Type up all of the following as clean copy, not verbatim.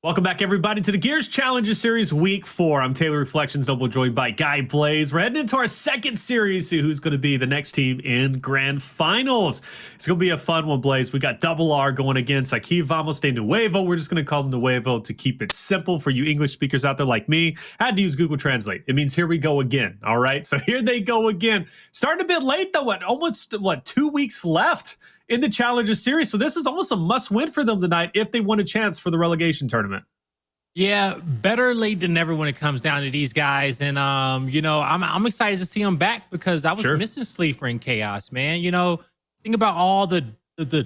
Welcome back, everybody, to the Gears Challenger Series Week 4. I'm Taylor Reflections Noble, joined by Guy Blaze. We're heading into our second series, see who's going to be the next team in Grand Finals. It's going to be a fun one, Blaze. We got Double R going against Aqui Vamos de Nuevo. We're just going to call them Nuevo to keep it simple for you English speakers out there like me. I had to use Google Translate. It means here we go again, all right? So here they go again. Starting a bit late, though. Almost 2 weeks left in the Challenger Series. So this is almost a must-win for them tonight if they want a chance for the relegation tournament. Yeah, better late than never when it comes down to these guys. And, I'm excited to see them back because I was missing Sleeafer and Chaos, man. Think about all the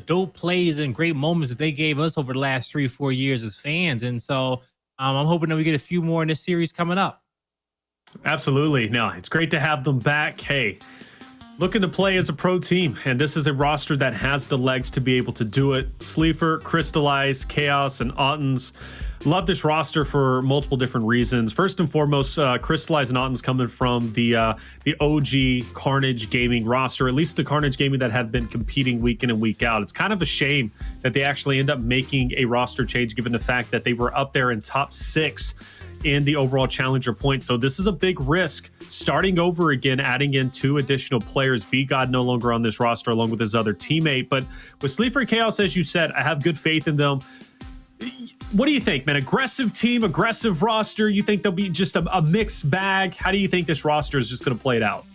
dope plays and great moments that they gave us over the last 3-4 years as fans. And so I'm hoping that we get a few more in this series coming up. Absolutely. No, it's great to have them back. Hey, looking to play as a pro team, and this is a roster that has the legs to be able to do it. Sleeafer, Cristalize, Chaos, and Autens. Love this roster for multiple different reasons. First and foremost, Cristalize and Autens coming from the OG Carnage Gaming roster, at least the Carnage Gaming that have been competing week in and week out. It's kind of a shame that they actually end up making a roster change, given the fact that they were up there in top 6 in the overall challenger points. So this is a big risk, starting over again, adding in 2 additional players. B-God no longer on this roster along with his other teammate. But with Sleeafer and Chaos, as you said, I have good faith in them. What do you think, man? Aggressive team, aggressive roster? You think they'll be just a mixed bag? How do you think this roster is just going to play it out?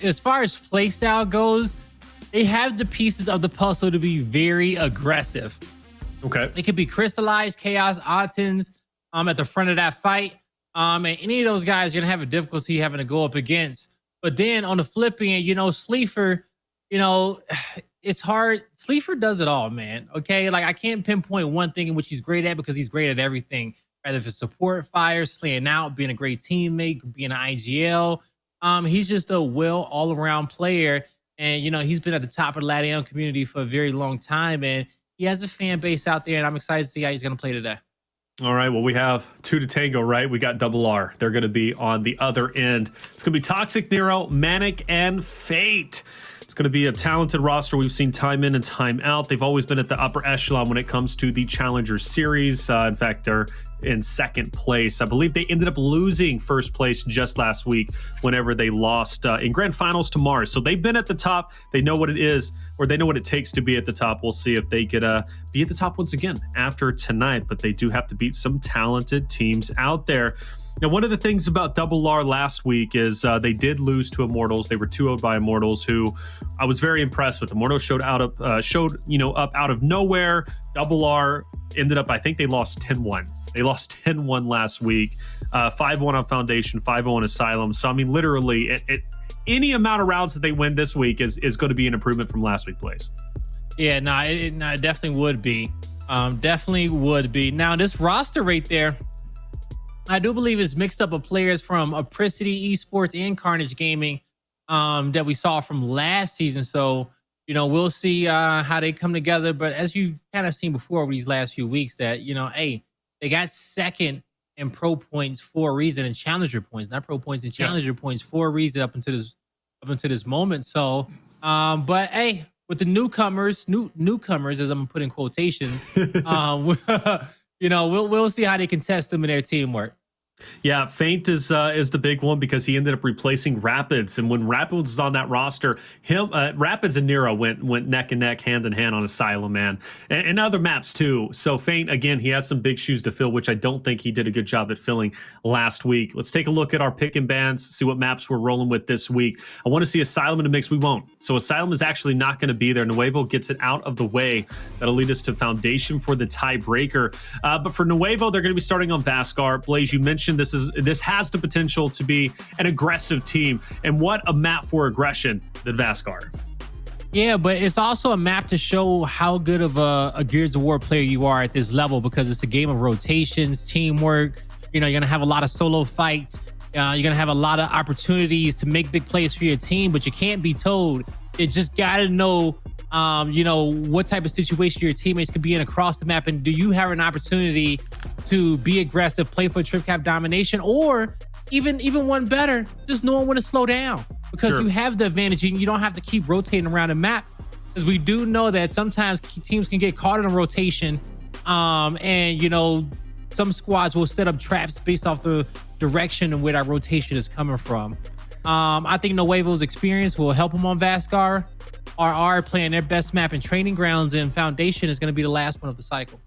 As far as play style goes, they have the pieces of the puzzle to be very aggressive. Okay. It could be Cristalize, Chaos, Autens at the front of that fight. And any of those guys you're going to have a difficulty having to go up against. But then on the flip end, Sleeafer, it's hard. Sleeafer does it all, man. Okay. Like, I can't pinpoint one thing in which he's great at because he's great at everything. Rather if it's support fire, slaying out, being a great teammate, being an IGL. He's just a all-around player. And, he's been at the top of the LATAM community for a very long time. And he has a fan base out there. And I'm excited to see how he's going to play today. All right, well, we have 2 to tango, right? We got Double R. They're going to be on the other end. It's going to be Toxiq, Nero, ManiiK, and Fate. It's going to be a talented roster we've seen time in and time out. They've always been at the upper echelon when it comes to the Challenger Series. In fact, they're in second place. I believe they ended up losing first place just last week whenever they lost in Grand Finals to Mars. So they've been at the top. They know what it is, or they know what it takes to be at the top. We'll see if they could be at the top once again after tonight, but they do have to beat some talented teams out there. Now, one of the things about Double R last week is they did lose to Immortals. They were 2-0 by Immortals, who I was very impressed with. Immortals showed up out of nowhere. Double R ended up, I think they lost 10-1. They lost 10-1 last week, 5-1 on Foundation, 5-0 on Asylum. So, I mean, literally, any amount of rounds that they win this week is going to be an improvement from last week, Blaze. Yeah, it definitely would be. Definitely would be. Now, this roster right there, I do believe it's mixed up of players from Apricity, Esports, and Carnage Gaming that we saw from last season. So, we'll see how they come together. But as you've kind of seen before over these last few weeks that, hey, they got second in pro points for a reason and challenger points, not pro points and challenger points for a reason up until this moment. So, but hey, with the newcomers, as I'm putting quotations, we'll see how they can test them in their teamwork. Yeah, Feint is the big one because he ended up replacing Rapids, and when Rapids was on that roster, Rapids and Nero went neck and neck, hand in hand on Asylum, man, and other maps too. So Feint, again, he has some big shoes to fill, which I don't think he did a good job at filling last week. Let's take a look at our pick and bans, see what maps we're rolling with this week. I want to see Asylum in the mix. We won't. So Asylum is actually not going to be there. Nuevo gets it out of the way. That'll lead us to Foundation for the tiebreaker. But for Nuevo, they're going to be starting on Vasgar. Blaze, you mentioned this has the potential to be an aggressive team, and what a map for aggression than Vasgar. Yeah, but it's also a map to show how good of a Gears of War player you are at this level, because it's a game of rotations, teamwork. You're gonna have a lot of solo fights. You're gonna have a lot of opportunities to make big plays for your team, but you can't be told. You just gotta know what type of situation your teammates could be in across the map, and do you have an opportunity to be aggressive, play for trip cap domination, or even one better, just knowing when to slow down, because you have the advantage and you don't have to keep rotating around the map. Because we do know that sometimes teams can get caught in a rotation And you know, some squads will set up traps based off the direction and where that rotation is coming from. I think Nuevo's experience will help him on Vasgar. RR playing their best map in training grounds, and Foundation is going to be the last one of the cycle.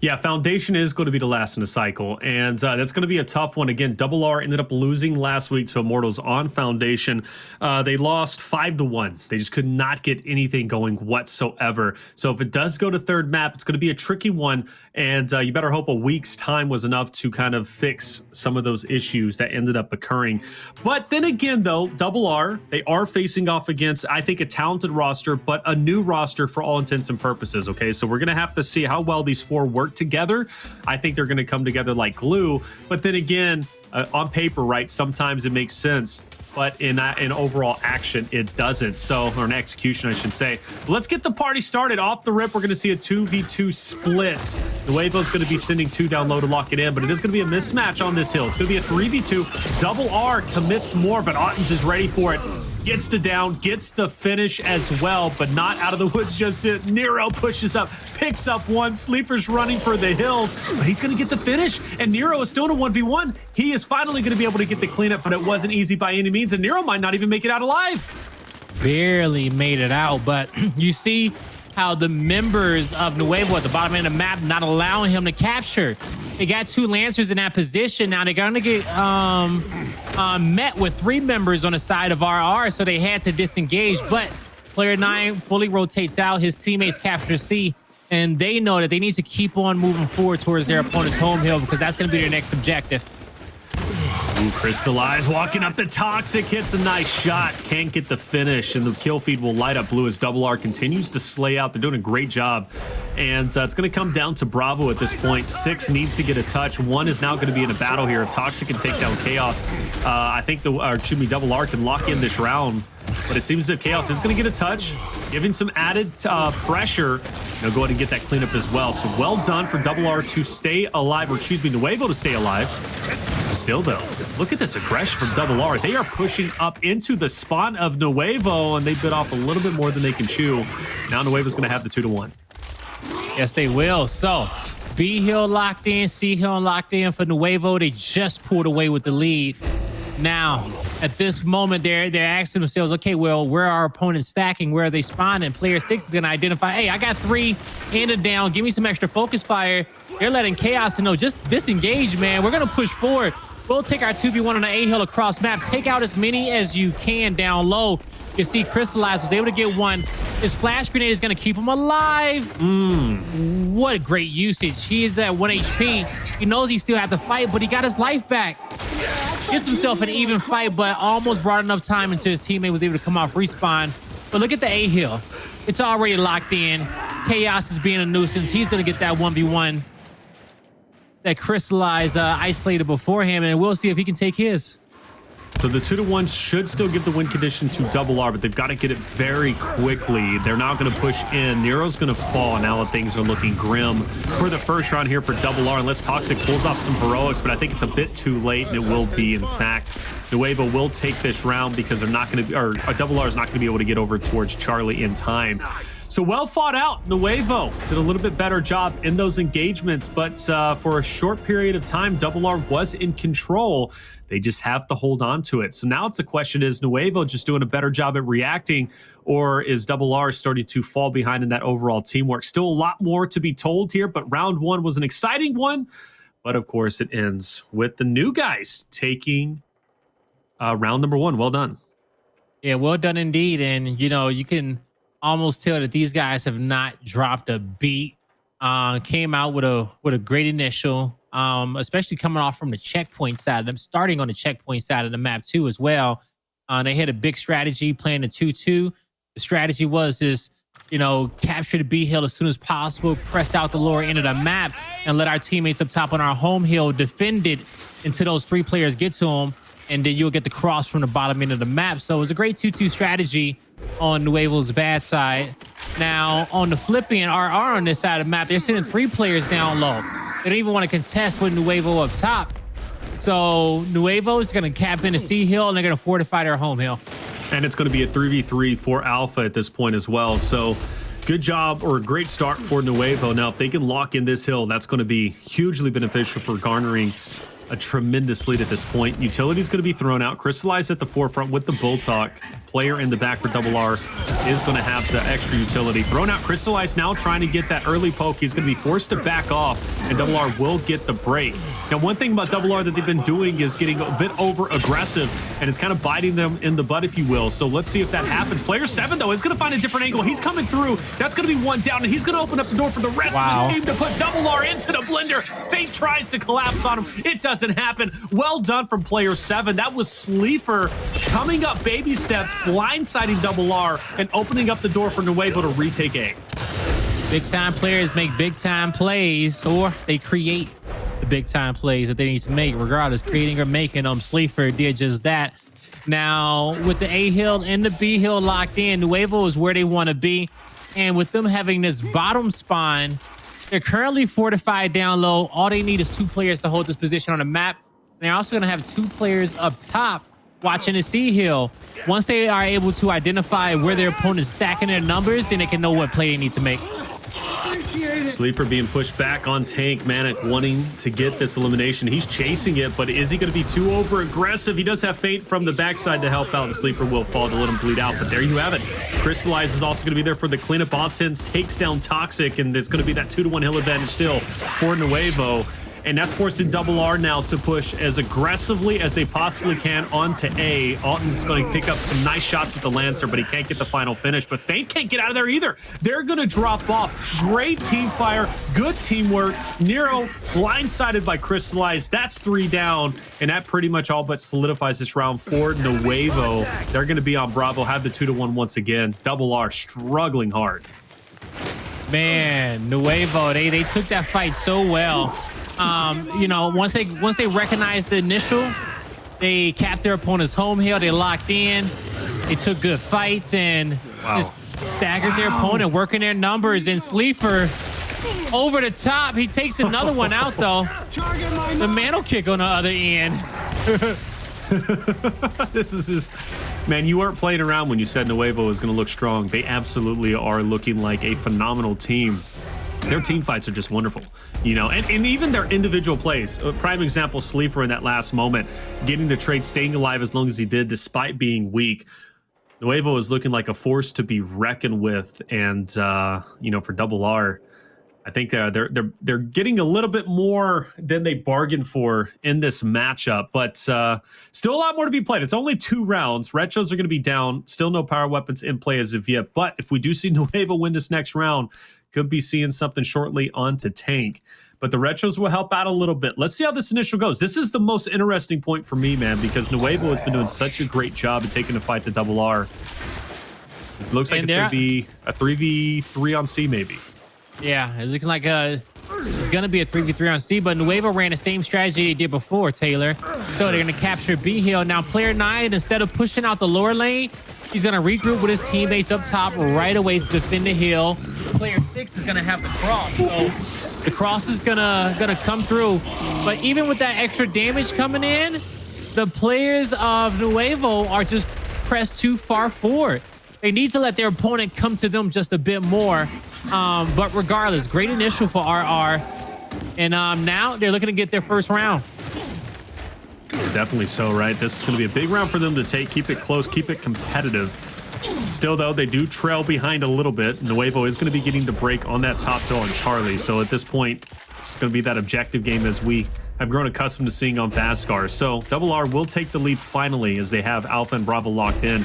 Yeah, Foundation is going to be the last in the cycle, and that's going to be a tough one. Again, Double R ended up losing last week to Immortals on Foundation. They lost 5-1. They just could not get anything going whatsoever. So if it does go to third map, it's going to be a tricky one, and you better hope a week's time was enough to kind of fix some of those issues that ended up occurring. But then again, though, Double R, they are facing off against, I think, a talented roster, but a new roster for all intents and purposes, okay? So we're going to have to see how well these four work together. I think they're going to come together like glue, but then again, on paper, right, sometimes it makes sense, but in overall action it doesn't. So, or in execution I should say. But let's get the party started. Off the rip, we're going to see a 2v2 split. Nuevo's going to be sending 2 down low to lock it in, but it is going to be a mismatch on this hill. It's going to be a 3v2. Double R commits more, but Autens is ready for it. Gets the down, gets the finish as well, but not out of the woods just yet. Nero pushes up, picks up one. Sleeafer's running for the hills, but he's going to get the finish, and Nero is still in a 1v1. He is finally going to be able to get the cleanup, but it wasn't easy by any means, and Nero might not even make it out alive. Barely made it out, but you see how the members of Nuevo at the bottom end of the map not allowing him to capture. They got 2 Lancers in that position. Now they're going to get met with 3 members on the side of RR, so they had to disengage. But player 9 fully rotates out. His teammates capture C, and they know that they need to keep on moving forward towards their opponent's home hill, because that's going to be their next objective. Ooh, Cristalize walking up the Toxiq, hits a nice shot, can't get the finish, and the kill feed will light up blue as Double R continues to slay out. They're doing a great job, and it's going to come down to Bravo at this point. 6 needs to get a touch. 1 is now going to be in a battle here. If Toxiq can take down Chaos, I think Double R can lock in this round. But it seems that Chaos is going to get a touch, giving some added pressure. They'll go ahead and get that cleanup as well. So well done for Double R to stay alive, or excuse me, Nuevo to stay alive. And still, though, look at this aggression from Double R. They are pushing up into the spawn of Nuevo, and they bit off a little bit more than they can chew. Now Nuevo's going to have the 2-1. Yes, they will. So B hill locked in, C hill locked in for Nuevo. They just pulled away with the lead. Now, at this moment, they're asking themselves, okay, well, where are our opponents stacking? Where are they spawning? Player 6 is going to identify, hey, I got 3 and a down. Give me some extra focus fire. They're letting Chaos know, just disengage, man. We're going to push forward. We'll take our 2v1 on the A hill across map. Take out as many as you can down low. You see Cristalize was able to get 1. His flash grenade is going to keep him alive. What a great usage. He is at 1 HP. He knows he still has to fight, but he got his life back. Gets himself an even fight, but almost brought enough time until his teammate was able to come off respawn. But look at the A hill. It's already locked in. Chaos is being a nuisance. He's going to get that 1v1 that Cristalize isolated before him, and we'll see if he can take his. So the 2-1 should still give the win condition to Double R, but they've got to get it very quickly. They're now going to push in. Nero's going to fall, and now things are looking grim for the first round here for Double R, unless Toxiq pulls off some heroics, but I think it's a bit too late, and it will be, in fact. Nuevo will take this round because they're not going to, or Double R is not going to be able to get over towards Charlie in time. So well fought out. Nuevo did a little bit better job in those engagements, but for a short period of time, Double R was in control. They just have to hold on to it. So now it's the question, is Nuevo just doing a better job at reacting, or is Double R starting to fall behind in that overall teamwork? Still a lot more to be told here, but round 1 was an exciting one. But of course, it ends with the new guys taking round number 1. Well done. Yeah, well done indeed. And, you know, you can almost tell that these guys have not dropped a beat. Came out with a great initial, especially coming off from the checkpoint side. Them starting on the checkpoint side of the map too as well. They had a big strategy playing the 2-2. The strategy was you know, capture the B hill as soon as possible, press out the lower end of the map, and let our teammates up top on our home hill defend it until those 3 players get to them, and then you'll get the cross from the bottom end of the map. So it was a great 2-2 strategy on Nuevo's bad side. Now, on the flip end, RR on this side of the map, they're sending 3 players down low. They don't even want to contest with Nuevo up top. So Nuevo is going to cap in the C hill, and they're going to fortify their home hill. And it's going to be a 3v3 for Alpha at this point as well. So Good job, or a great start for Nuevo. Now, if they can lock in this hill, that's going to be hugely beneficial for garnering a tremendous lead at this point. Utility is going to be thrown out. Cristalize at the forefront with the Bull Talk. Player in the back for Double R is going to have the extra utility. Thrown out. Cristalize now trying to get that early poke. He's going to be forced to back off, and Double R will get the break. Now, one thing about Double R that they've been doing is getting a bit over aggressive, and it's kind of biting them in the butt, if you will. So let's see if that happens. Player 7, though, is going to find a different angle. He's coming through. That's going to be one down, and he's going to open up the door for the rest of his team to put Double R into the blender. Fate tries to collapse on him. It doesn't happen. Well done from player 7. That was Sleeafer coming up baby steps, blindsiding Double R, and opening up the door for Nuevo to retake A. Big time players make big time plays, or they create the big time plays that they need to make, regardless, creating or making them. Sleeafer did just that. Now, with the A hill and the B hill locked in, Nuevo is where they want to be. And with them having this bottom spawn, they're currently fortified down low. All they need is 2 players to hold this position on the map. And they're also going to have 2 players up top watching the C hill. Once they are able to identify where their opponent's stacking their numbers, then they can know what play they need to make. Sleeafer being pushed back on tank. ManiiK wanting to get this elimination. He's chasing it, but is he going to be too over aggressive? He does have Fate from the backside to help out. The Sleeafer will fall to let him bleed out, but there you have it. Cristalize is also going to be there for the cleanup. Autens takes down Toxiq, and there's going to be that 2-to-1 hill advantage still for Nuevo. And that's forcing Double R now to push as aggressively as they possibly can onto A. Autens is going to pick up some nice shots with the Lancer, but he can't get the final finish. But Fate can't get out of there either. They're going to drop off. Great team fire, good teamwork. Nero blindsided by Cristalize. That's 3 down, and that pretty much all but solidifies this round for Nuevo. They're going to be on Bravo, have the 2-to-1 once again. Double R struggling hard. Man, Nuevo, they took that fight so well. You know, once they recognized the initial, they capped their opponent's home hill. They locked in. They took good fights and just staggered their opponent, working their numbers. And Sleeafer over the top. He takes another one out though. The mantle kick on the other end. This is just, man, you weren't playing around when you said Nuevo is going to look strong. They absolutely are looking like a phenomenal team. Their team fights are just wonderful, you know, and even their individual plays. A prime example, Sleeafer in that last moment, getting the trade, staying alive as long as he did, despite being weak. Nuevo is looking like a force to be reckoned with, and you know, for Double R, I think they're getting a little bit more than they bargained for in this matchup, but still a lot more to be played. It's only 2 rounds. Retros are going to be down. Still no power weapons in play as of yet, but if we do see Nuevo win this next round, could be seeing something shortly onto tank. But the Retros will help out a little bit. Let's see how this initial goes. This is the most interesting point for me, man, because Nuevo has been doing such a great job of taking the fight to Double R. It looks like it's going to be a 3v3 on C, maybe. Yeah, it's looking like it's going to be a 3v3 on C, but Nuevo ran the same strategy they did before, Taylor. So they're going to capture B hill. Now, player 9, instead of pushing out the lower lane, he's going to regroup with his teammates up top right away to defend the hill. Player 6 is going to have the cross, so the cross is gonna come through. But even with that extra damage coming in, the players of Nuevo are just pressed too far forward. They need to let their opponent come to them just a bit more. But regardless, great initial for RR. And now they're looking to get their first round. Definitely so, right? This is going to be a big round for them to take. Keep it close, keep it competitive. Still, though, they do trail behind a little bit. Nuevo is going to be getting the break on that top hill on Charlie. So at this point, it's going to be that objective game as we have grown accustomed to seeing on Vasgar. So Double R will take the lead finally as they have Alpha and Bravo locked in.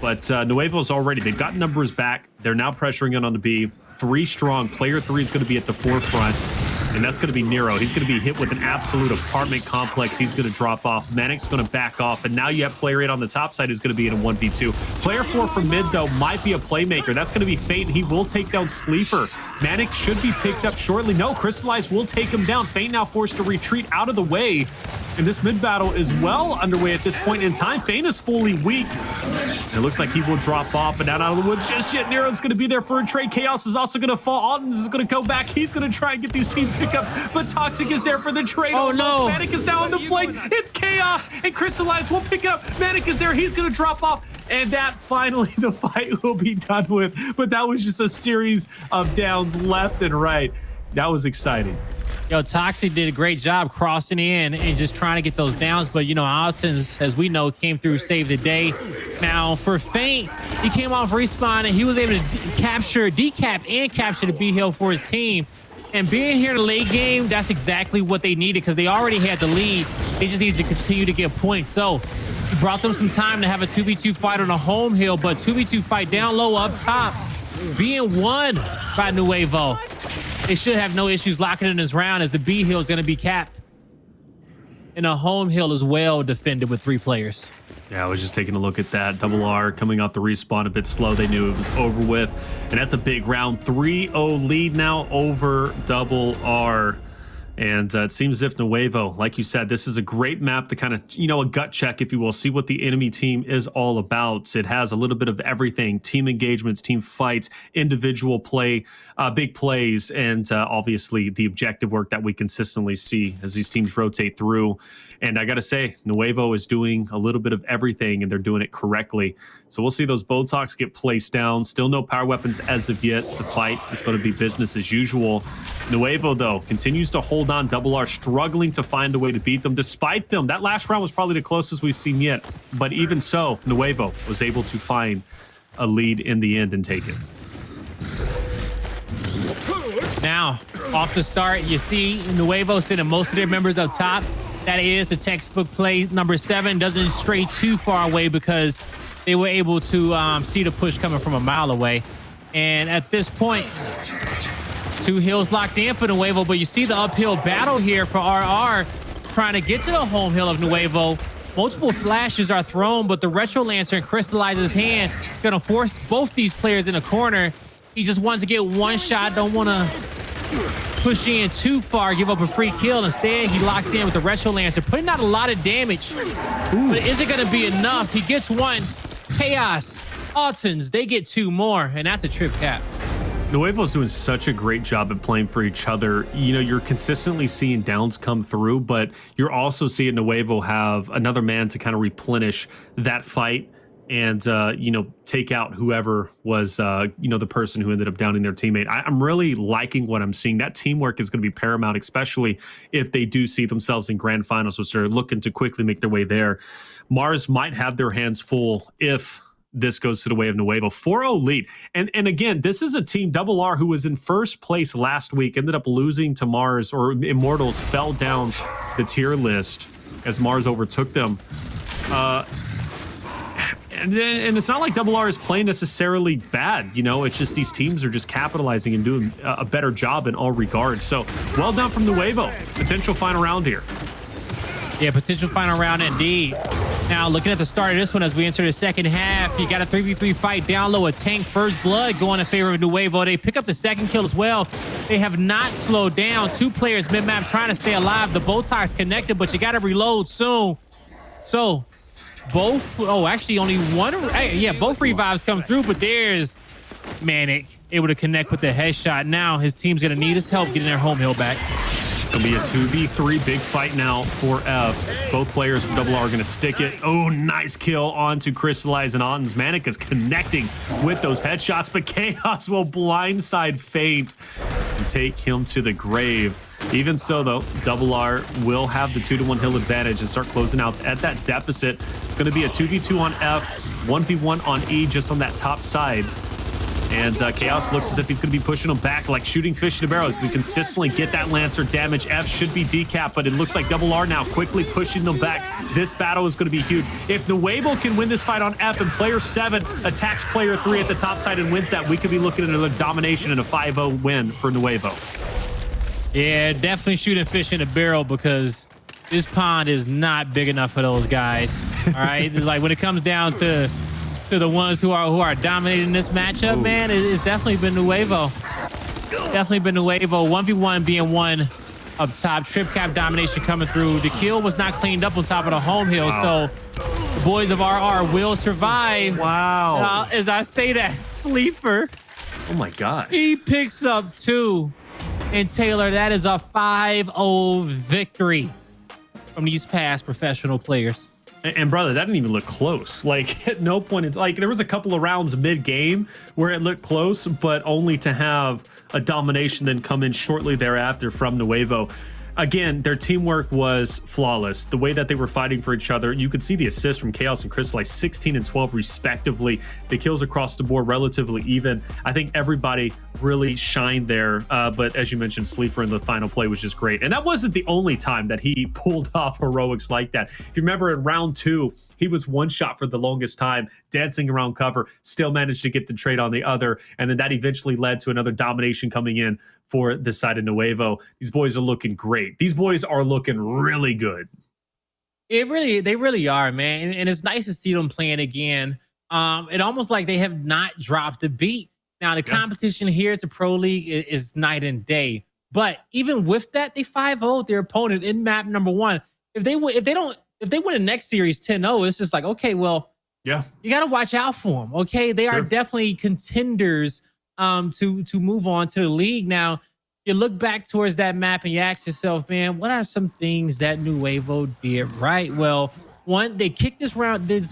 But Nuevo's already, they've got numbers back. They're now pressuring it on the B. 3 strong. Player 3 is going to be at the forefront, and that's going to be Nero. He's going to be hit with an absolute apartment complex. He's going to drop off. ManiiK's going to back off, and now you have player 8 on the top side who's going to be in a 1v2. Player 4 from mid, though, might be a playmaker. That's going to be Fate, and he will take down Sleeafer. ManiiK should be picked up shortly. No, Cristalize will take him down. Fate now forced to retreat out of the way, and this mid battle is well underway at this point in time. Fate is fully weak. It looks like he will drop off, but not out of the woods just yet. Nero's going to be there for a trade. Chaos is also also going to fall. Autens is going to go back. He's going to try and get these team pickups, but Toxiq is there for the trade. Oh, no. ManiiK is now on the flank. It's chaos, and Cristalize will pick it up. ManiiK is there. He's going to drop off, and that finally the fight will be done with. But that was just a series of downs left and right. That was exciting. Yo, Toxiq did a great job crossing in and just trying to get those downs. But, you know, Autens, as we know, came through, saved the day. Now, for Feint, he came off respawn and he was able to decap and capture the B hill for his team. And being here in the late game, that's exactly what they needed because they already had the lead. They just needed to continue to get points. So he brought them some time to have a 2v2 fight on a home hill, but 2v2 fight down low up top being won by Nuevo. They should have no issues locking in this round as the B hill is going to be capped. And the home hill is well defended with 3 players. Yeah, I was just taking a look at that. Double R coming off the respawn a bit slow. They knew it was over with. And that's a big round. 3-0 lead now over Double R. And it seems as if Nuevo, like you said, this is a great map to kind of, you know, a gut check, if you will, see what the enemy team is all about. It has a little bit of everything: team engagements, team fights, individual play, big plays, and obviously the objective work that we consistently see as these teams rotate through. And I got to say, Nuevo is doing a little bit of everything, and they're doing it correctly. So we'll see those Botox get placed down. Still no power weapons as of yet. The fight is going to be business as usual. Nuevo, though, continues to hold on. Double R struggling to find a way to beat them, despite them. That last round was probably the closest we've seen yet. But even so, Nuevo was able to find a lead in the end and take it. Now, off the start, you see Nuevo sending most of their members up top. That is the textbook play. Number 7 doesn't stray too far away because they were able to see the push coming from a mile away. And at this point, 2 hills locked in for Nuevo, but you see the uphill battle here for RR trying to get to the home hill of Nuevo. Multiple flashes are thrown, but the Retro Lancer in Cristalize's hand gonna force both these players in a corner. He just wants to get one shot, don't want to push in too far, give up a free kill. Instead, he locks in with the Retro Lancer, putting out a lot of damage. But is it going to be enough? He gets one. Chaos, Autens, they get 2 more, and that's a trip cap. Nuevo's doing such a great job at playing for each other. You know, you're consistently seeing downs come through, but you're also seeing Nuevo have another man to kind of replenish that fight and, you know, take out whoever was, you know, the person who ended up downing their teammate. I'm really liking what I'm seeing. That teamwork is going to be paramount, especially if they do see themselves in grand finals, which they're looking to quickly make their way there. Mars might have their hands full if this goes to the way of Nuevo. 4-0 lead. And again, this is a team, Double R, who was in first place last week, ended up losing to Mars, or Immortals fell down the tier list as Mars overtook them. And it's not like Double R is playing necessarily bad, you know, it's just these teams are just capitalizing and doing a better job in all regards. So well done from Nuevo. Potential final round here. Yeah, potential final round indeed. Now, looking at the start of this one as we enter the second half, you got a 3v3 fight down low, a tank first blood going in favor of Nuevo. They pick up the second kill as well. They have not slowed down. 2 players mid-map trying to stay alive. The Botox connected, but you got to reload soon. So both, actually only one, yeah, both revives come through, but there's ManiiK able to connect with the headshot. Now his team's going to need his help getting their home hill back. It's going to be a 2v3 big fight now for F. Both players from Double R are going to stick it. Oh, nice kill onto Cristalize and Autens. ManiiK is connecting with those headshots, but Chaos will blindside Feint and take him to the grave. Even so, though, Double R will have the 2-1 hill advantage and start closing out at that deficit. It's going to be a 2v2 on F, 1v1 on E just on that top side. And Chaos looks as if he's going to be pushing him back like shooting fish in a barrel. He's going to consistently get that Lancer damage. F should be decapped, but it looks like Double R now quickly pushing them back. This battle is going to be huge. If Nuevo can win this fight on F and player 7 attacks player 3 at the top side and wins that, we could be looking at another domination and a 5-0 win for Nuevo. Yeah, definitely shooting fish in a barrel because this pond is not big enough for those guys. All right, like when it comes down to the ones who are dominating this matchup, man, it's definitely been Nuevo. Definitely been Nuevo. 1v1 being one up top. Trip cap domination coming through. The kill was not cleaned up on top of the home hill, so the boys of RR will survive. Wow. As I say that, Sleeafer Oh my gosh. He picks up 2. And Taylor, that is a 5-0 victory from these past professional players. And brother, that didn't even look close. Like at no point, it's like there was a couple of rounds mid-game where it looked close, but only to have a domination then come in shortly thereafter from Nuevo. Again, their teamwork was flawless. The way that they were fighting for each other, you could see the assists from Chaos and Cristalize, 16 and 12 respectively. The kills across the board relatively even. I think everybody really shined there. But as you mentioned, Sleeafer in the final play was just great. And that wasn't the only time that he pulled off heroics like that. If you remember in round 2, he was one shot for the longest time, dancing around cover, still managed to get the trade on the other. And then that eventually led to another domination coming in for the side of Nuevo. These boys are looking great. These boys are looking really good. They really are, man. And it's nice to see them playing again. It almost like they have not dropped a beat. Now the competition here at the Pro League is night and day. But even with that, they 5-0 their opponent in map number 1. If they win the next series 10-0, it's just like, okay, well, you got to watch out for them. Okay, they are definitely contenders to move on to the league. Now, you look back towards that map and you ask yourself, man, what are some things that Nuevo did right? Well, one, they kicked this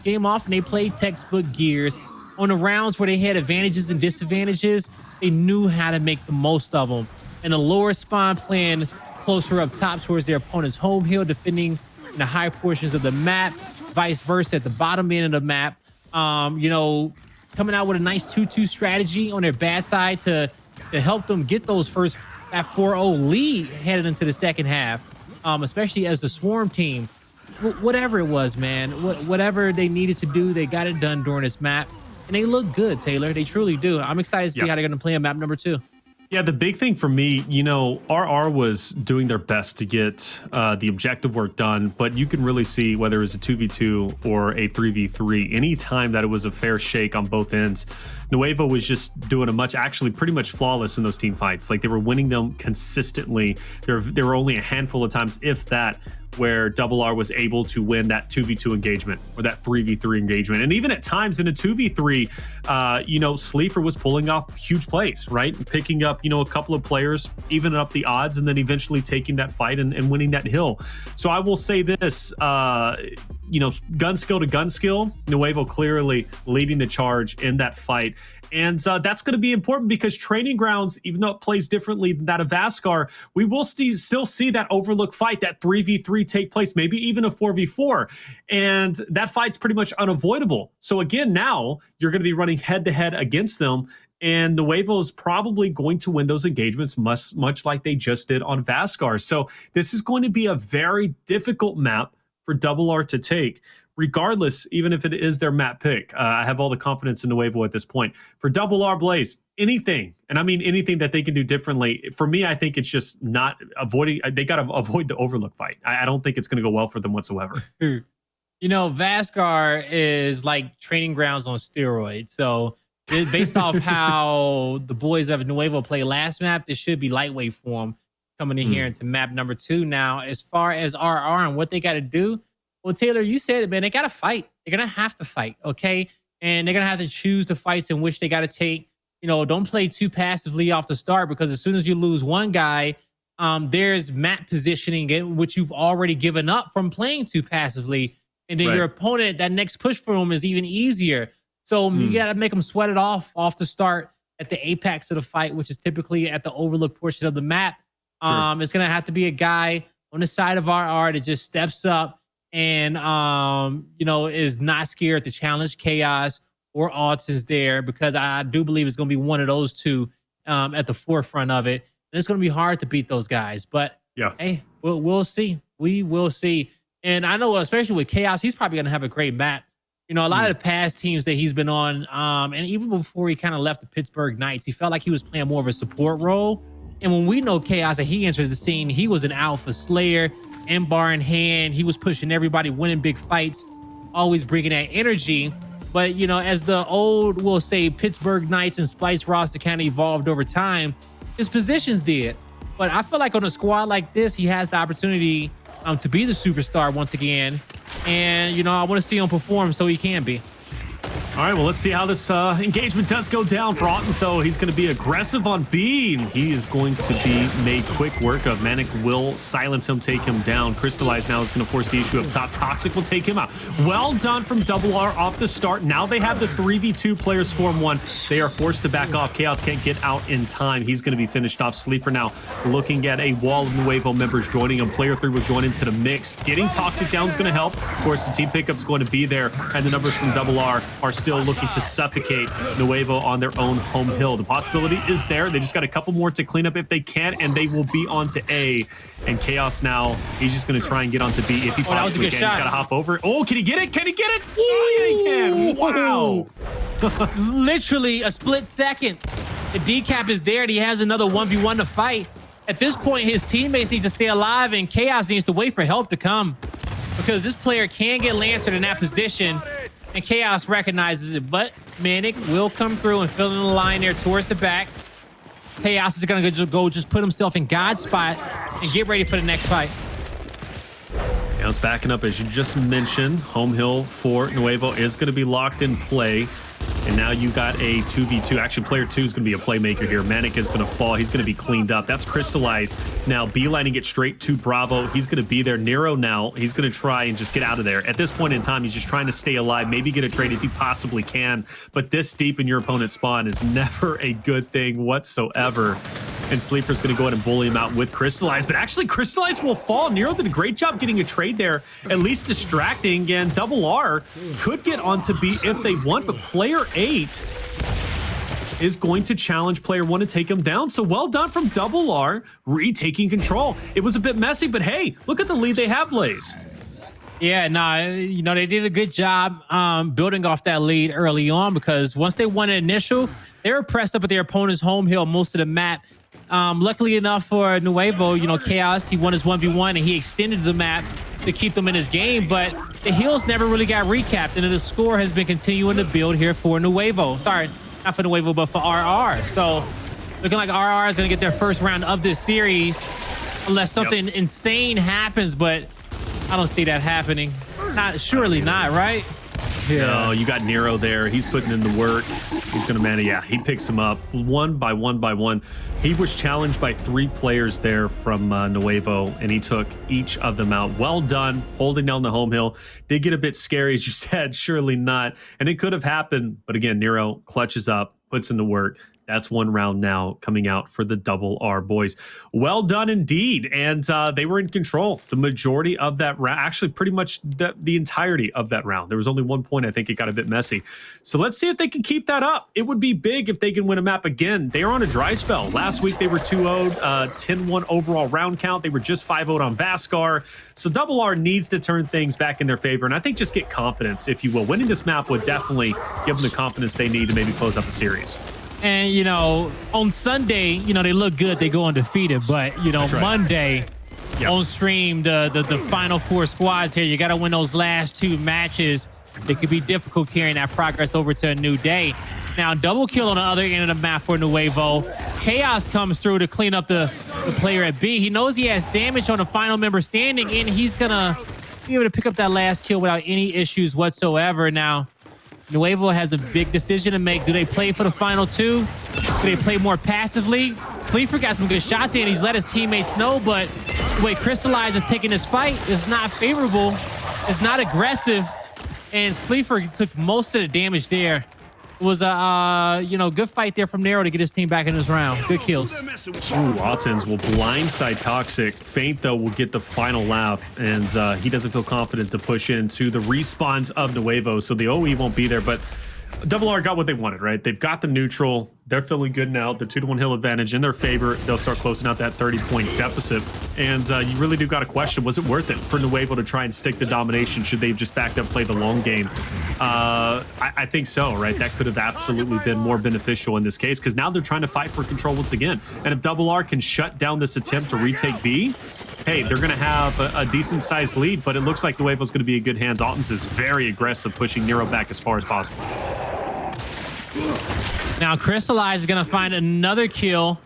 game off and they played textbook gears. On the rounds where they had advantages and disadvantages, they knew how to make the most of them. And the lower spawn playing closer up top towards their opponent's home hill, defending in the high portions of the map, vice versa at the bottom end of the map. Coming out with a nice 2-2 strategy on their bad side to help them get those that 4-0 lead headed into the second half, especially as the Swarm team. Whatever it was, man, whatever they needed to do, they got it done during this map. And they look good, Taylor. They truly do. I'm excited to see how they're going to play on map number 2. Yeah, the big thing for me, RR was doing their best to get the objective work done, but you can really see whether it was a 2v2 or a 3v3, anytime that it was a fair shake on both ends, Nuevo was just doing pretty much flawless in those team fights. Like they were winning them consistently. There were only a handful of times, if that, where RR was able to win that 2v2 engagement or that 3v3 engagement. And even at times in a 2v3, Sleeafer was pulling off huge plays, right? Picking up, a couple of players, evening up the odds, and then eventually taking that fight and winning that hill. So I will say this, gun skill to gun skill, Nuevo clearly leading the charge in that fight. And that's going to be important because Training Grounds, even though it plays differently than that of Vasgar, we will still see that overlook fight, that 3v3 take place, maybe even a 4v4. And that fight's pretty much unavoidable. So again, now you're going to be running head-to-head against them. And Nuevo is probably going to win those engagements much like they just did on Vasgar. So this is going to be a very difficult map for RR to take. Regardless, even if it is their map pick, I have all the confidence in Nuevo at this point. For RR Blaze, anything, and I mean anything that they can do differently, for me, I think it's just not avoiding, they got to avoid the overlook fight. I don't think it's going to go well for them whatsoever. Vasgar is like Training Grounds on steroids. So based off how the boys of Nuevo play last map, this should be lightweight for them coming in here into map number 2. Now, as far as RR and what they got to do, well, Taylor, you said it, man. They got to fight. They're going to have to fight, okay? And they're going to have to choose the fights in which they got to take. Don't play too passively off the start, because as soon as you lose one guy, there's map positioning in which you've already given up from playing too passively. And then your opponent, that next push for them is even easier. So you got to make them sweat it off the start at the apex of the fight, which is typically at the overlook portion of the map. It's going to have to be a guy on the side of RR that just steps up and is not scared to challenge Chaos or Autens there, because I do believe it's going to be one of those two at the forefront of it. And it's going to be hard to beat those guys. But hey, we'll see. We will see. And I know, especially with Chaos, he's probably going to have a great map. A lot of the past teams that he's been on, and even before he kind of left the Pittsburgh Knights, he felt like he was playing more of a support role. And when we know Chaos, that he entered the scene, he was an alpha slayer, M-bar in hand. He was pushing everybody, winning big fights, always bringing that energy. But, as the old, we'll say, Pittsburgh Knights and Splice roster kind of evolved over time, his positions did. But I feel like on a squad like this, he has the opportunity to be the superstar once again. And, I want to see him perform so he can be. All right, well, let's see how this engagement does go down for Autens, though. He's going to be aggressive on B, and he is going to be made quick work of. ManiiK will silence him, take him down. Cristalize now is going to force the issue up top. Toxiq will take him out. Well done from Double R off the start. Now they have the 3v2 players form one. They are forced to back off. Chaos can't get out in time. He's going to be finished off. Sleeafer now looking at a wall of Nuevo members joining him. Player 3 will join into the mix. Getting Toxiq down is going to help. Of course, the team pickup's going to be there, and the numbers from Double R are still looking to suffocate Nuevo on their own home hill. The possibility is there. They just got a couple more to clean up if they can, and they will be onto A. And Chaos now, he's just going to try and get onto B if he possibly can. He's got to hop over. Oh, can he get it? Can he get it? Oh, yeah, he can. Wow. Literally a split second. The decap is there, and he has another 1v1 to fight. At this point, his teammates need to stay alive, and Chaos needs to wait for help to come, because this player can get Lancered in that position, and Chaos recognizes it. But ManiiK will come through and fill in the line there towards the back. Chaos is going to go just put himself in God's spot and get ready for the next fight. Chaos backing up, as you just mentioned. Home hill for Nuevo is going to be locked in play. And now you got a 2v2. Actually, player 2 is going to be a playmaker here. ManiiK is going to fall. He's going to be cleaned up. That's Cristalize. Now, beelining it straight to Bravo. He's going to be there. Nero now, he's going to try and just get out of there. At this point in time, he's just trying to stay alive, maybe get a trade if he possibly can. But this deep in your opponent's spawn is never a good thing whatsoever. And Sleeafer's going to go ahead and bully him out with Cristalize. But actually, Cristalize will fall. Nero did a great job getting a trade there, at least distracting. And Double R could get onto B if they want. But player 8 is going to challenge player 1 to take him down. So well done from Double R, retaking control. It was a bit messy, but hey, look at the lead they have, Blaze. Yeah, you know, they did a good job building off that lead early on, because once they won an initial, they were pressed up at their opponent's home hill most of the map. Luckily enough for Nuevo, you know, Chaos, he won his 1v1 and he extended the map to keep them in his game, but the hills never really got recapped, and the score has been continuing to build here for Nuevo. Sorry, not for Nuevo, but for RR. So looking like RR is going to get their first round of this series, unless something insane happens, but I don't see that happening. Surely not, right? Yeah. No, you got Nero there. He's putting in the work. He's going to manage. Yeah, he picks him up one by one. He was challenged by 3 players there from Nuevo, and he took each of them out. Well done, holding down the home hill. Did get a bit scary, as you said. Surely not. And it could have happened. But again, Nero clutches up, puts in the work. That's 1 round now coming out for the Double R boys. Well done indeed. And they were in control the majority of that round. Actually, pretty much the entirety of that round. There was only 1 point. I think it got a bit messy. So let's see if they can keep that up. It would be big if they can win a map again. They are on a dry spell. Last week, they were 2-0'd, 10-1 overall round count. They were just 5-0'd on Vasgar. So Double R needs to turn things back in their favor. And I think just get confidence, if you will. Winning this map would definitely give them the confidence they need to maybe close out the series. And, you know, on Sunday, you know, they look good. They go undefeated. But, you know, right, Monday on stream, the final 4 squads here, you got to win those last 2 matches. It could be difficult carrying that progress over to a new day. Now, double kill on the other end of the map for Nuevo. Chaos comes through to clean up the player at B. He knows he has damage on the final member standing, and he's going to be able to pick up that last kill without any issues whatsoever. Now, Nuevo has a big decision to make. Do they play for the final 2? Do they play more passively? Sleeafer got some good shots here, and he's let his teammates know, but the way Cristalize is taking this fight is not favorable. It's not aggressive, and Sleeafer took most of the damage there. It was a good fight there from Nero to get his team back in this round. Good kills. Ooh, Autens will blindside Toxiq. Feint, though, will get the final laugh, and he doesn't feel confident to push into the respawns of Nuevo, so the OE won't be there, but Double R got what they wanted, right? They've got the neutral. They're feeling good now. The 2-1 hill advantage in their favor. They'll start closing out that 30-point deficit. And you really do got to question, was it worth it for Nuevo to try and stick the domination? Should they have just backed up, play the long game? I think so, right? That could have absolutely been more beneficial in this case, because now they're trying to fight for control once again. And if Double R can shut down this attempt to retake B, hey, they're going to have a decent-sized lead, but it looks like Nuevo's going to be in good hands. Autens is very aggressive, pushing Nero back as far as possible. Now, Cristalize is going to find another kill,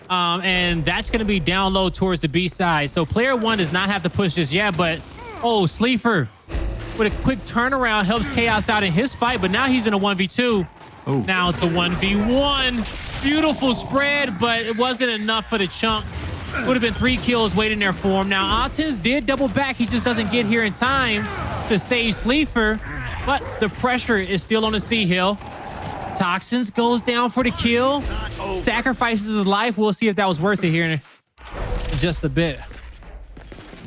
and that's going to be down low towards the B side. So player 1 does not have to push this yet, but, oh, Sleeafer with a quick turnaround helps Chaos out in his fight, but now he's in a 1v2. Oh. Now it's a 1v1. Beautiful spread, but it wasn't enough for the chunk. Would have been 3 kills waiting there for him. Now, Autens did double back. He just doesn't get here in time to save Sleeafer, but the pressure is still on the Sea Hill. Toxins goes down for the kill, sacrifices his life. We'll see if that was worth it here in just a bit.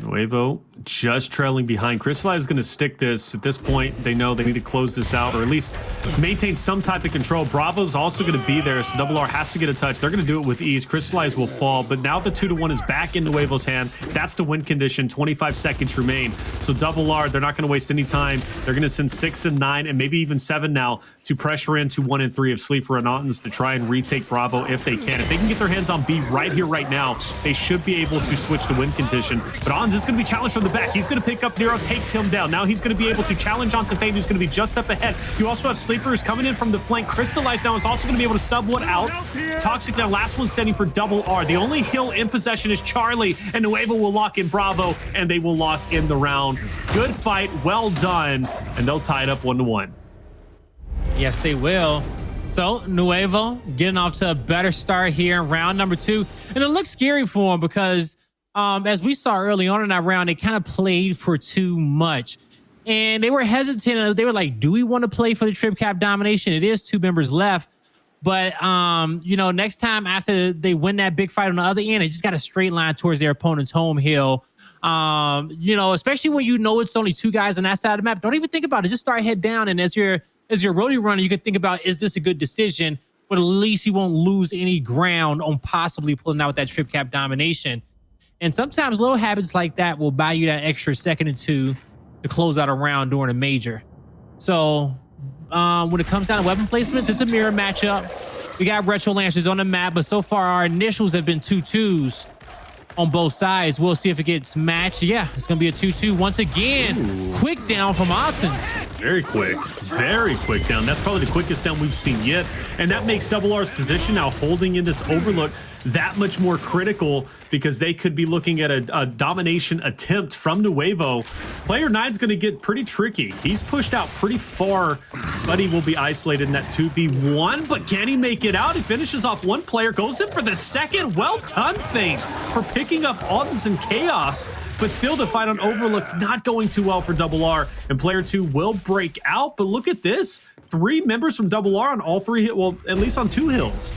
Nuevo just trailing behind. Cristalize is going to stick this. At this point, they know they need to close this out or at least maintain some type of control. Bravo's also going to be there, so Double R has to get a touch. They're going to do it with ease. Cristalize will fall, but now the 2-1 is back in Nuevo's hand. That's the win condition. 25 seconds remain. So Double R, they're not going to waste any time. They're going to send 6 and 9 and maybe even 7 now to pressure into 1 and 3 of Sleeafer and Autens to try and retake Bravo if they can. If they can get their hands on B right here, right now, they should be able to switch the win condition. But Autens is going to be challenged from the back. He's going to pick up Nero, takes him down. Now he's going to be able to challenge onto Fate, who's going to be just up ahead. You also have Sleeafer who's coming in from the flank. Cristalize now is also going to be able to snub one out. Toxiq now, last one standing for Double R. The only hill in possession is Charlie, and Nuevo will lock in Bravo, and they will lock in the round. Good fight, well done, and they'll tie it up 1-1. Yes, they will. So Nuevo getting off to a better start here in round number 2. And it looks scary for him because as we saw early on in that round, they kind of played for too much. And they were hesitant. They were like, do we want to play for the trip cap domination? It is 2 members left. But, you know, next time after they win that big fight on the other end, they just got a straight line towards their opponent's home hill. You know, especially when you know it's only 2 guys on that side of the map. Don't even think about it. Just start head down. And as your roadie runner, you can think about, is this a good decision? But at least you won't lose any ground on possibly pulling out that trip cap domination. And sometimes little habits like that will buy you that extra second or 2 to close out a round during a major. So when it comes down to weapon placements, it's a mirror matchup. We got Retro Lancers on the map, but so far our initials have been 2-2s on both sides. We'll see if it gets matched. Yeah, it's going to be a 2-2 once again. Ooh. Quick down from Autens. Very quick down. That's probably the quickest down we've seen yet. And that makes Double R's position now holding in this overlook that much more critical because they could be looking at a domination attempt from Nuevo. Player 9's going to get pretty tricky. He's pushed out pretty far, but he will be isolated in that 2v1. But can he make it out? He finishes off 1 player, goes in for the second. Well done, Fate, for picking up Autens and Chaos. But still, the fight on Overlook not going too well for Double R. And player 2 will break out. But look at this. 3 members from Double R on all 3, well, at least on 2 hills.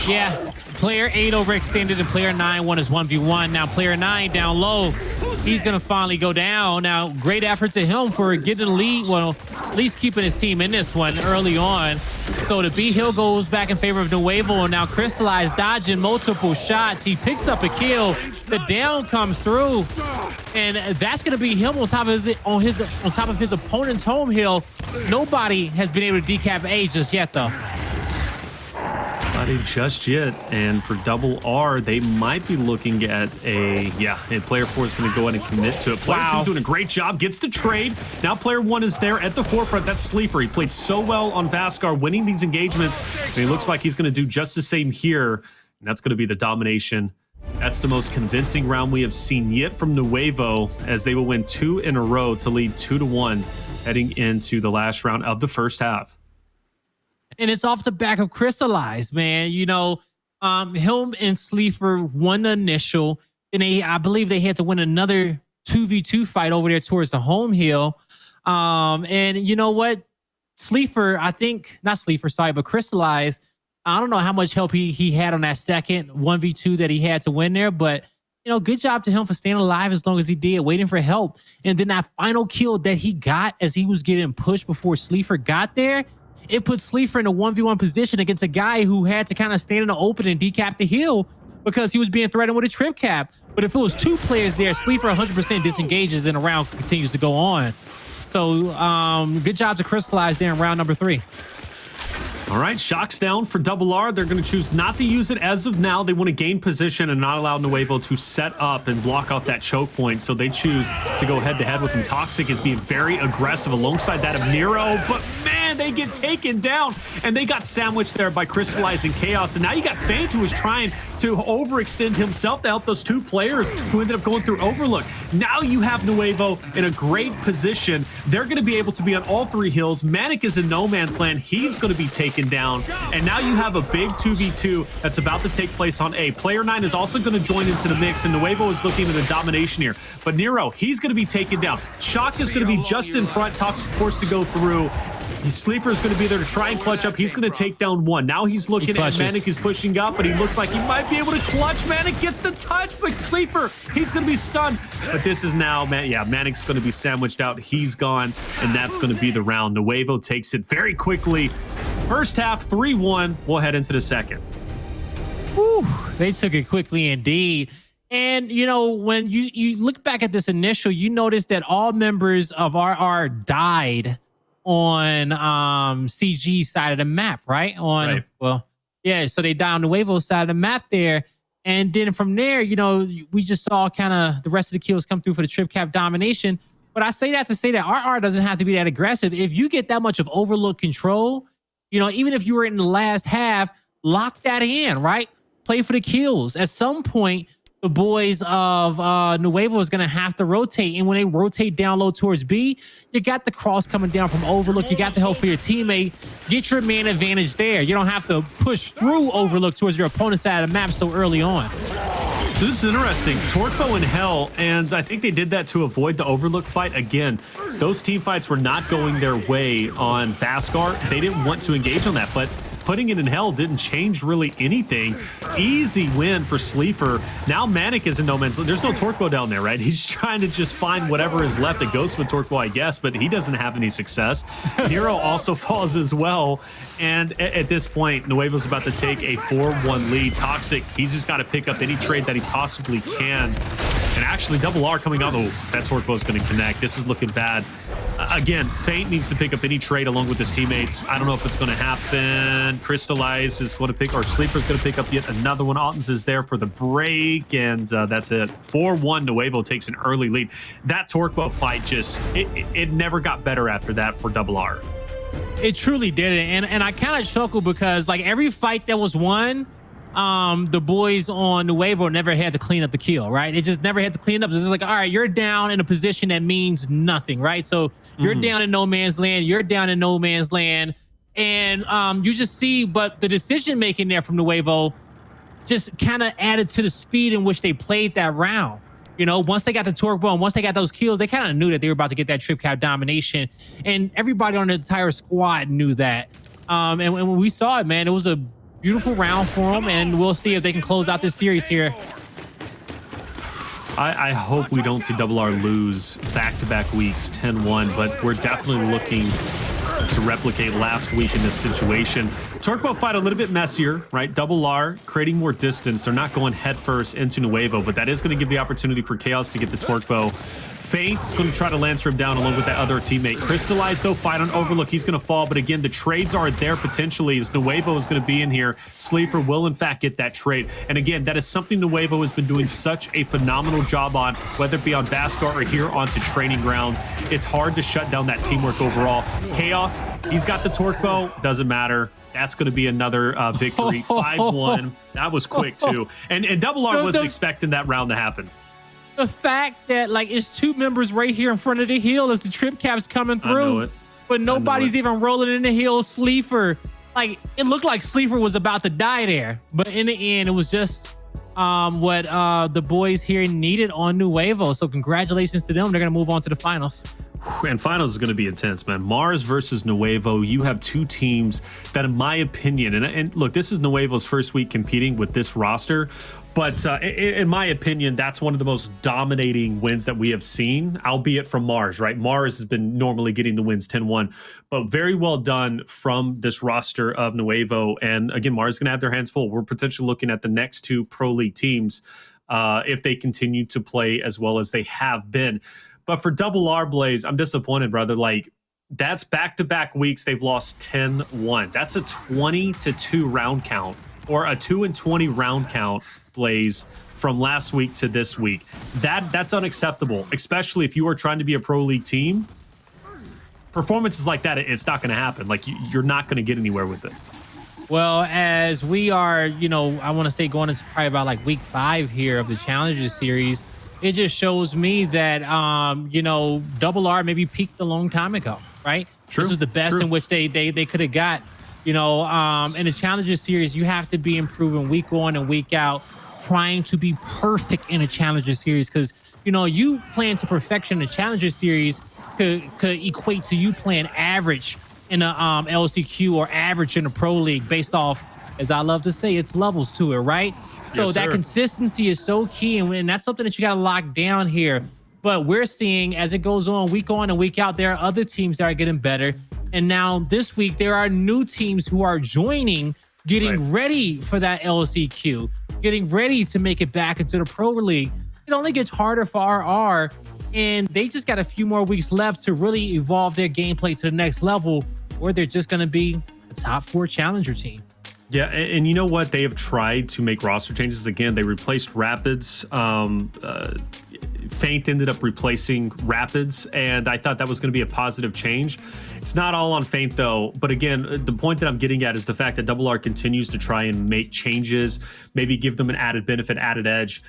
Yeah, player 8 overextended and player 9 won his 1v1. Now player 9 down low. He's going to finally go down. Now, great effort to him for getting the lead. Well, at least keeping his team in this one early on. So the B hill goes back in favor of Nuevo. And now Cristalize dodging multiple shots. He picks up a kill. The down comes through. And that's going to be him on top of his opponent's home hill. Nobody has been able to decap A just yet, though. Just yet, and for Double R, they might be looking at and player 4 is going to go ahead and commit to it. Player 2 is doing a great job, gets to trade. Now player 1 is there at the forefront. That's Sleeafer. He played so well on Vasgar, winning these engagements, and he looks like he's going to do just the same here, and that's going to be the domination. That's the most convincing round we have seen yet from Nuevo, as they will win 2 in a row to lead 2-1 heading into the last round of the first half. And it's off the back of Cristalize, man. You know, him and Sleeafer won the initial. And I believe they had to win another 2v2 fight over there towards the home hill. And you know what? Sleeafer, but Cristalize, I don't know how much help he had on that second 1v2 that he had to win there. But, you know, good job to him for staying alive as long as he did, waiting for help. And then that final kill that he got as he was getting pushed before Sleeafer got there, it put Sleeafer in a 1v1 position against a guy who had to kind of stand in the open and decap the hill because he was being threatened with a trip cap. But if it was 2 players there, Sleeafer 100% disengages and the round continues to go on. So good job to Cristalize there in round number 3. All right, shocks down for Double R. They're going to choose not to use it as of now. They want to gain position and not allow Nuevo to set up and block off that choke point. So they choose to go head-to-head with him. Toxiq is being very aggressive alongside that of Nero. But, man, they get taken down. And they got sandwiched there by Cristalize and Chaos. And now you got Feint, who is trying to overextend himself to help those two players who ended up going through Overlook. Now you have Nuevo in a great position. They're going to be able to be on all three hills. ManiiK is in no man's land. He's going to be taken down, and now you have a big 2v2 that's about to take place on A. Player 9 is also going to join into the mix, and Nuevo is looking at a domination here. But Nero, he's going to be taken down. Shock is going to be just in front. Toxiq forced to go through. Sleeafer is going to be there to try and clutch up. He's going to take down one. Now he's looking at ManiiK is pushing up, but he looks like he might be able to clutch. ManiiK gets the touch, but Sleeafer, he's going to be stunned. But this is now, ManiiK's going to be sandwiched out. He's gone, and that's going to be the round. Nuevo takes it very quickly. First half, 3-1. We'll head into the second. Whew, they took it quickly indeed. And, you know, when you look back at this initial, you notice that all members of RR died on CG side of the map, right? Well, yeah, so they died on the Nuevo side of the map there. And then from there, you know, we just saw kind of the rest of the kills come through for the trip cap domination. But I say that to say that RR doesn't have to be that aggressive. If you get that much of overlook control, you know, even if you were in the last half, lock that in, right? Play for the kills. At some point, the boys of Nuevo is going to have to rotate. And when they rotate down low towards B, you got the cross coming down from Overlook. You got the help for your teammate. Get your man advantage there. You don't have to push through Overlook towards your opponent's side of the map so early on. So this is interesting. Torpo and Hell, and I think they did that to avoid the Overlook fight. Again, those team fights were not going their way on Vasgar. They didn't want to engage on that, but putting it in Hell didn't change really anything. Easy win for Sleeafer. Now ManiiK is in no man's land. There's no Torpo down there, right? He's trying to just find whatever is left that goes with Torpo, I guess, but he doesn't have any success. Nero also falls as well. And at this point, Nuevo's about to take a 4-1 lead. Toxiq, he's just got to pick up any trade that he possibly can. And actually, Double R coming out. Oh, that Torpo is going to connect. This is looking bad. Again, Feint needs to pick up any trade along with his teammates. I don't know if it's going to happen. Cristalize is going to pick, or Sleeafer is going to pick up yet another one. Autens is there for the break, and that's it. 4-1, Nuevo takes an early lead. That Torpo fight just, it never got better after that for Double R. It truly did. And I kind of chuckle because like every fight that was won, the boys on Nuevo never had to clean up the kill, right? It just never had to clean up. It's just like, all right, you're down in a position that means nothing, right? So you're down in no man's land. You're down in no man's land. And you just see, but the decision making there from Nuevo just kind of added to the speed in which they played that round. You know, once they got the Torpo and once they got those kills, they kind of knew that they were about to get that trip cap domination. And everybody on the entire squad knew that. And when we saw it, man, it was a beautiful round for them. And we'll see if they can close out this series here. I hope we don't see Double R lose back-to-back weeks 10-1, but we're definitely looking to replicate last week in this situation. Torpo fight a little bit messier, right? Double R creating more distance. They're not going headfirst into Nuevo, but that is going to give the opportunity for Chaos to get the Torpo. Feint's going to try to Lancer him down along with that other teammate. Cristalize, though, fight on Overlook. He's going to fall, but again, the trades are there potentially as Nuevo is going to be in here. Sleeafer will, in fact, get that trade. And again, that is something Nuevo has been doing such a phenomenal job on, whether it be on Vasgar or here onto training grounds. It's hard to shut down that teamwork overall. Chaos, he's got the Torpo. Doesn't matter. That's going to be another victory. 5-1. That was quick, too. And Double R wasn't expecting that round to happen. The fact that, like, it's two members right here in front of the hill as the trip cap's coming through, but nobody's even rolling in the hill. Sleeafer, like, it looked like Sleeafer was about to die there. But in the end, it was just what the boys here needed on Nuevo. So congratulations to them. They're going to move on to the finals. And finals is going to be intense, man. Mars versus Nuevo. You have two teams that, in my opinion, and look, this is Nuevo's first week competing with this roster, but in my opinion, that's one of the most dominating wins that we have seen, albeit from Mars, right? Mars has been normally getting the wins 10-1, but very well done from this roster of Nuevo. And again, Mars is going to have their hands full. We're potentially looking at the next two Pro League teams if they continue to play as well as they have been. But for Double R, Blaze, I'm disappointed, brother. Like, That's back-to-back weeks they've lost 10-1. That's a 20-2 round count, or a 2-20 round count, Blaze, from last week to this week. That's unacceptable, especially if you are trying to be a pro league team. Performances like that, it's not going to happen. Like, you're not going to get anywhere with it. Well, as we are, I want to say going into probably about like week 5 here of the Challenger Series, it just shows me that, Double R maybe peaked a long time ago, right? True, this was the best in which they could have got. In the Challenger Series, you have to be improving week on and week out, trying to be perfect in a Challenger Series, because you playing to perfection in a Challenger Series could equate to you playing average in a LCQ or average in a pro league based off, as I love to say, it's levels to it, right? So Yes, that sir. consistency is so key, and that's something that you got to lock down here. But we're seeing as it goes on and week out, there are other teams that are getting better. And now this week, there are new teams who are joining, getting ready for that LCQ, getting ready to make it back into the pro league. It only gets harder for RR, and they just got a few more weeks left to really evolve their gameplay to the next level, or they're just going to be a top 4 challenger team. Yeah, and you know what? They have tried to make roster changes again. They replaced Rapids. Feint ended up replacing Rapids, and I thought that was going to be a positive change. It's not all on Feint, though. But again, the point that I'm getting at is the fact that Double R continues to try and make changes, maybe give them an added benefit, added edge.